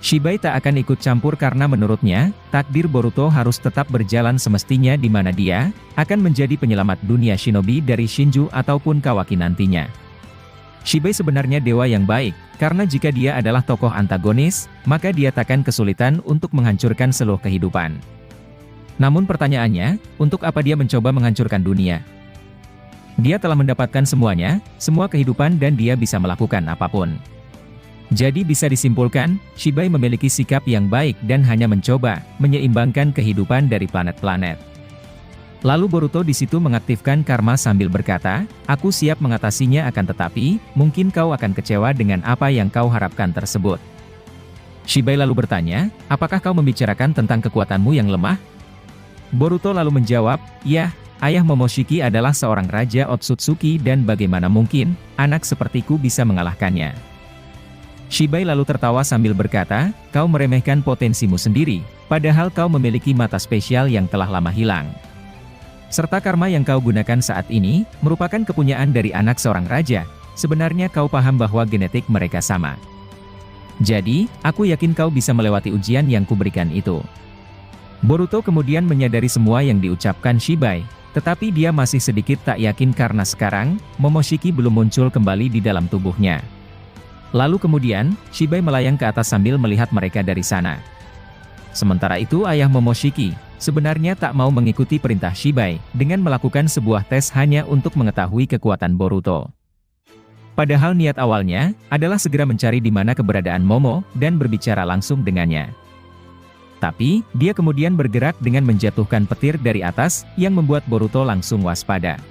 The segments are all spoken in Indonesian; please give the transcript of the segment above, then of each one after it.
Shibai tak akan ikut campur karena menurutnya, takdir Boruto harus tetap berjalan semestinya di mana dia akan menjadi penyelamat dunia shinobi dari Shinju ataupun Kawaki nantinya. Shibai sebenarnya dewa yang baik, karena jika dia adalah tokoh antagonis, maka dia takkan kesulitan untuk menghancurkan seluruh kehidupan. Namun pertanyaannya, untuk apa dia mencoba menghancurkan dunia? Dia telah mendapatkan semuanya, semua kehidupan dan dia bisa melakukan apapun. Jadi bisa disimpulkan, Shibai memiliki sikap yang baik dan hanya mencoba menyeimbangkan kehidupan dari planet-planet. Lalu Boruto di situ mengaktifkan karma sambil berkata, "Aku siap mengatasinya akan tetapi, mungkin kau akan kecewa dengan apa yang kau harapkan tersebut." Shibai lalu bertanya, "Apakah kau membicarakan tentang kekuatanmu yang lemah?" Boruto lalu menjawab, "Ya, ayah Momoshiki adalah seorang raja Otsutsuki dan bagaimana mungkin, anak sepertiku bisa mengalahkannya." Shibai lalu tertawa sambil berkata, "Kau meremehkan potensimu sendiri, padahal kau memiliki mata spesial yang telah lama hilang. Serta karma yang kau gunakan saat ini, merupakan kepunyaan dari anak seorang raja. Sebenarnya kau paham bahwa genetik mereka sama. Jadi, aku yakin kau bisa melewati ujian yang kuberikan itu." Boruto kemudian menyadari semua yang diucapkan Shibai, tetapi dia masih sedikit tak yakin karena sekarang, Momoshiki belum muncul kembali di dalam tubuhnya. Lalu kemudian, Shibai melayang ke atas sambil melihat mereka dari sana. Sementara itu ayah Momoshiki, sebenarnya tak mau mengikuti perintah Shibai, dengan melakukan sebuah tes hanya untuk mengetahui kekuatan Boruto. Padahal niat awalnya, adalah segera mencari di mana keberadaan Momo, dan berbicara langsung dengannya. Tapi, dia kemudian bergerak dengan menjatuhkan petir dari atas, yang membuat Boruto langsung waspada.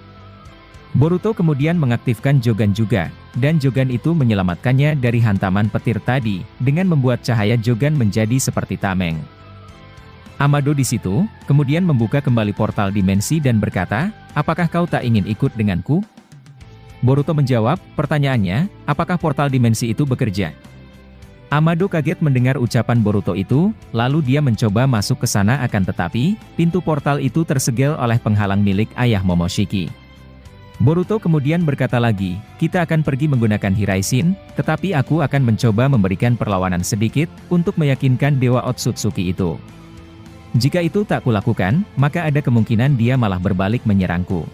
Boruto kemudian mengaktifkan Jogan juga, dan Jogan itu menyelamatkannya dari hantaman petir tadi, dengan membuat cahaya Jogan menjadi seperti tameng. Amado di situ, kemudian membuka kembali portal dimensi dan berkata, "Apakah kau tak ingin ikut denganku?" Boruto menjawab, pertanyaannya, apakah portal dimensi itu bekerja? Amado kaget mendengar ucapan Boruto itu, lalu dia mencoba masuk ke sana akan tetapi, pintu portal itu tersegel oleh penghalang milik ayah Momoshiki. Boruto kemudian berkata lagi, "Kita akan pergi menggunakan Hiraishin, tetapi aku akan mencoba memberikan perlawanan sedikit, untuk meyakinkan Dewa Otsutsuki itu. Jika itu tak kulakukan, maka ada kemungkinan dia malah berbalik menyerangku."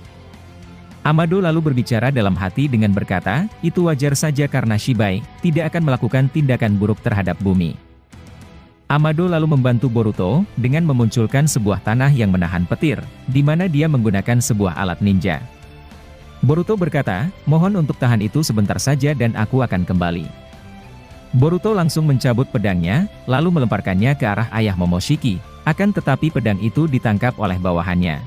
Amado lalu berbicara dalam hati dengan berkata, "Itu wajar saja karena Shibai tidak akan melakukan tindakan buruk terhadap bumi." Amado lalu membantu Boruto, dengan memunculkan sebuah tanah yang menahan petir, di mana dia menggunakan sebuah alat ninja. Boruto berkata, "Mohon untuk tahan itu sebentar saja dan aku akan kembali." Boruto langsung mencabut pedangnya, lalu melemparkannya ke arah ayah Momoshiki, akan tetapi pedang itu ditangkap oleh bawahannya.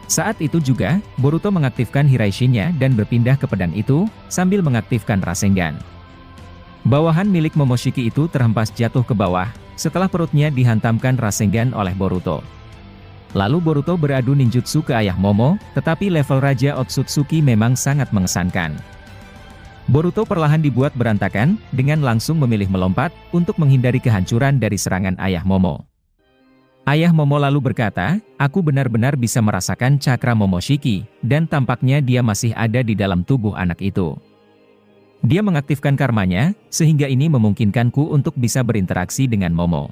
Saat itu juga, Boruto mengaktifkan Hiraishin-nya dan berpindah ke pedang itu, sambil mengaktifkan Rasengan. Bawahan milik Momoshiki itu terhempas jatuh ke bawah, setelah perutnya dihantamkan Rasengan oleh Boruto. Lalu Boruto beradu ninjutsu ke ayah Momo, tetapi level Raja Otsutsuki memang sangat mengesankan. Boruto perlahan dibuat berantakan, dengan langsung memilih melompat, untuk menghindari kehancuran dari serangan ayah Momo. Ayah Momo lalu berkata, "Aku benar-benar bisa merasakan cakra Momoshiki, dan tampaknya dia masih ada di dalam tubuh anak itu." Dia mengaktifkan karmanya, sehingga ini memungkinkanku untuk bisa berinteraksi dengan Momo.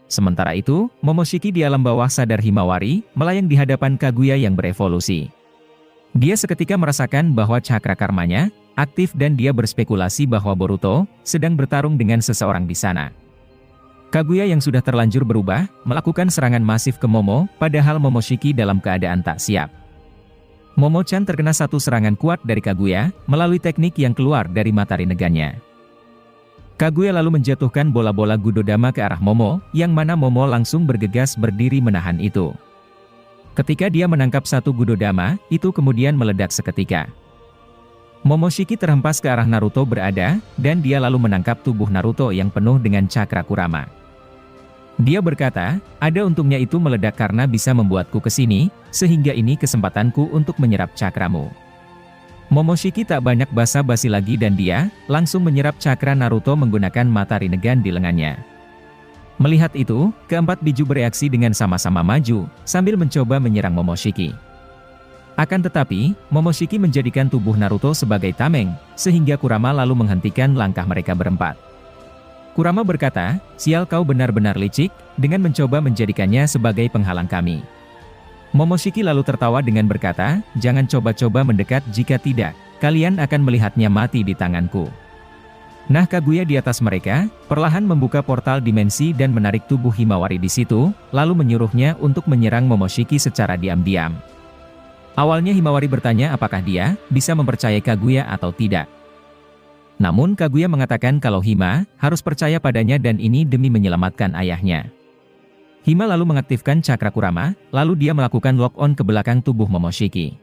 Sementara itu, Momoshiki di alam bawah sadar Himawari, melayang di hadapan Kaguya yang berevolusi. Dia seketika merasakan bahwa cakra karmanya aktif dan dia berspekulasi bahwa Boruto sedang bertarung dengan seseorang di sana. Kaguya yang sudah terlanjur berubah, melakukan serangan masif ke Momo, padahal Momoshiki dalam keadaan tak siap. Momo-chan terkena satu serangan kuat dari Kaguya, melalui teknik yang keluar dari mata Rinnegan-nya. Kaguya lalu menjatuhkan bola-bola Gudodama ke arah Momo, yang mana Momo langsung bergegas berdiri menahan itu. Ketika dia menangkap satu Gudodama, itu kemudian meledak seketika. Momoshiki terhempas ke arah Naruto berada, dan dia lalu menangkap tubuh Naruto yang penuh dengan cakra Kurama. Dia berkata, "Ada untungnya itu meledak karena bisa membuatku kesini, sehingga ini kesempatanku untuk menyerap cakramu." Momoshiki tak banyak basa-basi lagi dan dia langsung menyerap cakra Naruto menggunakan mata Rinnegan di lengannya. Melihat itu, keempat biju bereaksi dengan sama-sama maju, sambil mencoba menyerang Momoshiki. Akan tetapi, Momoshiki menjadikan tubuh Naruto sebagai tameng, sehingga Kurama lalu menghentikan langkah mereka berempat. Kurama berkata, "Sial, kau benar-benar licik, dengan mencoba menjadikannya sebagai penghalang kami." Momoshiki lalu tertawa dengan berkata, "Jangan coba-coba mendekat, jika tidak, kalian akan melihatnya mati di tanganku." Nah, Kaguya di atas mereka, perlahan membuka portal dimensi dan menarik tubuh Himawari di situ, lalu menyuruhnya untuk menyerang Momoshiki secara diam-diam. Awalnya Himawari bertanya apakah dia bisa mempercayai Kaguya atau tidak. Namun Kaguya mengatakan kalau Hima harus percaya padanya dan ini demi menyelamatkan ayahnya. Hima lalu mengaktifkan cakra Kurama, lalu dia melakukan lock-on ke belakang tubuh Momoshiki.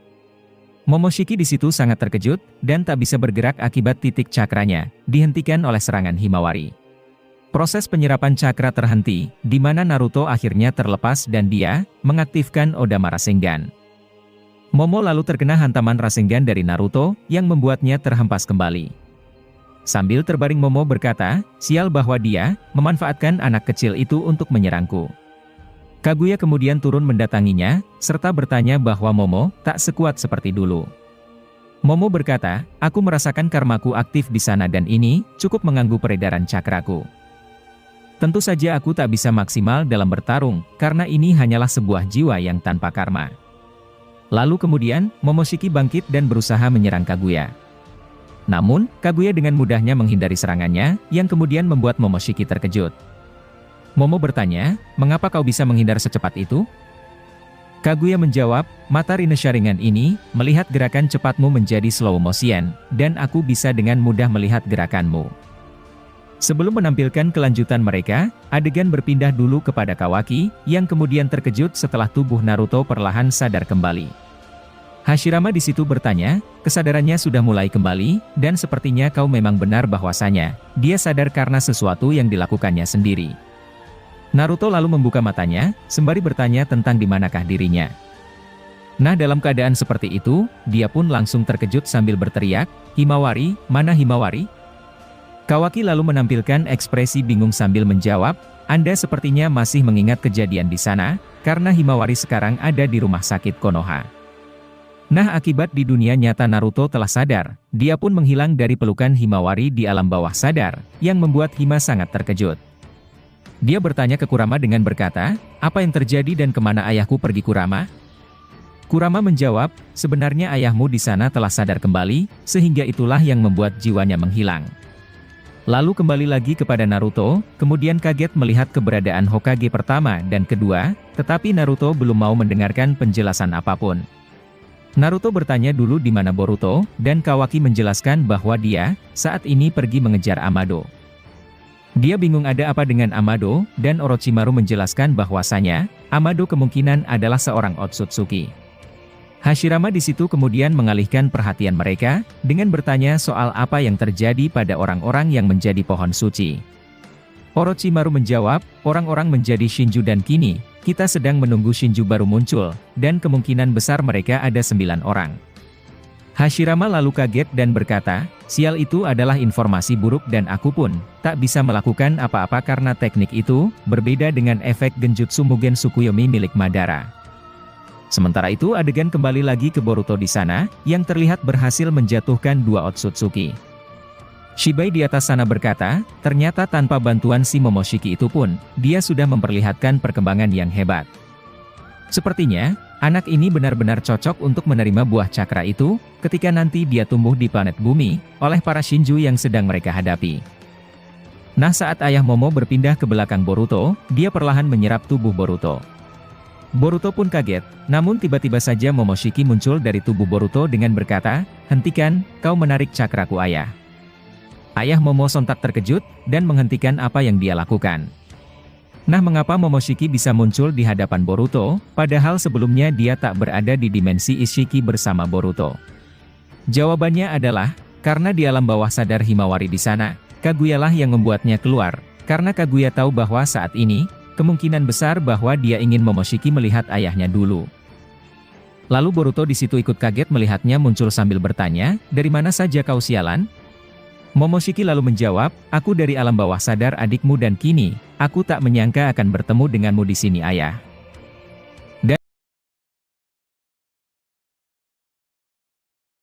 Momoshiki di situ sangat terkejut, dan tak bisa bergerak akibat titik cakranya dihentikan oleh serangan Himawari. Proses penyerapan cakra terhenti, di mana Naruto akhirnya terlepas dan dia mengaktifkan Odama Rasengan. Momo lalu terkena hantaman Rasengan dari Naruto, yang membuatnya terhempas kembali. Sambil terbaring Momo berkata, "Sial bahwa dia memanfaatkan anak kecil itu untuk menyerangku." Kaguya kemudian turun mendatanginya, serta bertanya bahwa Momo tak sekuat seperti dulu. Momo berkata, "Aku merasakan karmaku aktif di sana dan ini cukup mengganggu peredaran cakraku. Tentu saja aku tak bisa maksimal dalam bertarung, karena ini hanyalah sebuah jiwa yang tanpa karma." Lalu kemudian, Momoshiki bangkit dan berusaha menyerang Kaguya. Namun, Kaguya dengan mudahnya menghindari serangannya, yang kemudian membuat Momoshiki terkejut. Momo bertanya, "Mengapa kau bisa menghindar secepat itu?" Kaguya menjawab, "Mata Rinne Sharingan ini melihat gerakan cepatmu menjadi slow motion, dan aku bisa dengan mudah melihat gerakanmu." Sebelum menampilkan kelanjutan mereka, adegan berpindah dulu kepada Kawaki, yang kemudian terkejut setelah tubuh Naruto perlahan sadar kembali. Hashirama di situ bertanya, "Kesadarannya sudah mulai kembali, dan sepertinya kau memang benar bahwasanya dia sadar karena sesuatu yang dilakukannya sendiri." Naruto lalu membuka matanya, sembari bertanya tentang di manakah dirinya. Nah, dalam keadaan seperti itu, dia pun langsung terkejut sambil berteriak, "Himawari, mana Himawari?" Kawaki lalu menampilkan ekspresi bingung sambil menjawab, "Anda sepertinya masih mengingat kejadian di sana, karena Himawari sekarang ada di rumah sakit Konoha." Nah, akibat di dunia nyata Naruto telah sadar, dia pun menghilang dari pelukan Himawari di alam bawah sadar, yang membuat Hima sangat terkejut. Dia bertanya ke Kurama dengan berkata, "Apa yang terjadi dan kemana ayahku pergi, Kurama?" Kurama menjawab, "Sebenarnya ayahmu di sana telah sadar kembali, sehingga itulah yang membuat jiwanya menghilang." Lalu kembali lagi kepada Naruto, kemudian kaget melihat keberadaan Hokage pertama dan kedua, tetapi Naruto belum mau mendengarkan penjelasan apapun. Naruto bertanya dulu di mana Boruto, dan Kawaki menjelaskan bahwa dia saat ini pergi mengejar Amado. Dia bingung ada apa dengan Amado, dan Orochimaru menjelaskan bahwasanya Amado kemungkinan adalah seorang Otsutsuki. Hashirama di situ kemudian mengalihkan perhatian mereka dengan bertanya soal apa yang terjadi pada orang-orang yang menjadi pohon suci. Orochimaru menjawab, "Orang-orang menjadi Shinju dan kini kita sedang menunggu Shinju baru muncul, dan kemungkinan besar mereka ada 9 orang." Hashirama lalu kaget dan berkata, "Sial, itu adalah informasi buruk dan aku pun tak bisa melakukan apa-apa karena teknik itu berbeda dengan efek Genjutsu Mugen Tsukuyomi milik Madara." Sementara itu adegan kembali lagi ke Boruto di sana, yang terlihat berhasil menjatuhkan 2 Otsutsuki. Shibai di atas sana berkata, ternyata tanpa bantuan si Momoshiki itu pun, dia sudah memperlihatkan perkembangan yang hebat. Sepertinya, anak ini benar-benar cocok untuk menerima buah cakra itu, ketika nanti dia tumbuh di planet bumi, oleh para Shinju yang sedang mereka hadapi. Nah, saat ayah Momo berpindah ke belakang Boruto, dia perlahan menyerap tubuh Boruto. Boruto pun kaget, namun tiba-tiba saja Momoshiki muncul dari tubuh Boruto dengan berkata, "Hentikan, kau menarik cakraku, ayah." Ayah Momo sontak terkejut, dan menghentikan apa yang dia lakukan. Nah, mengapa Momoshiki bisa muncul di hadapan Boruto, padahal sebelumnya dia tak berada di dimensi Ishiki bersama Boruto? Jawabannya adalah, karena di alam bawah sadar Himawari di sana, Kaguya-lah yang membuatnya keluar, karena Kaguya tahu bahwa saat ini, kemungkinan besar bahwa dia ingin Momoshiki melihat ayahnya dulu. Lalu Boruto di situ ikut kaget melihatnya muncul sambil bertanya, "Dari mana saja kau, sialan?" Momoshiki lalu menjawab, "Aku dari alam bawah sadar adikmu dan kini, aku tak menyangka akan bertemu denganmu di sini, ayah."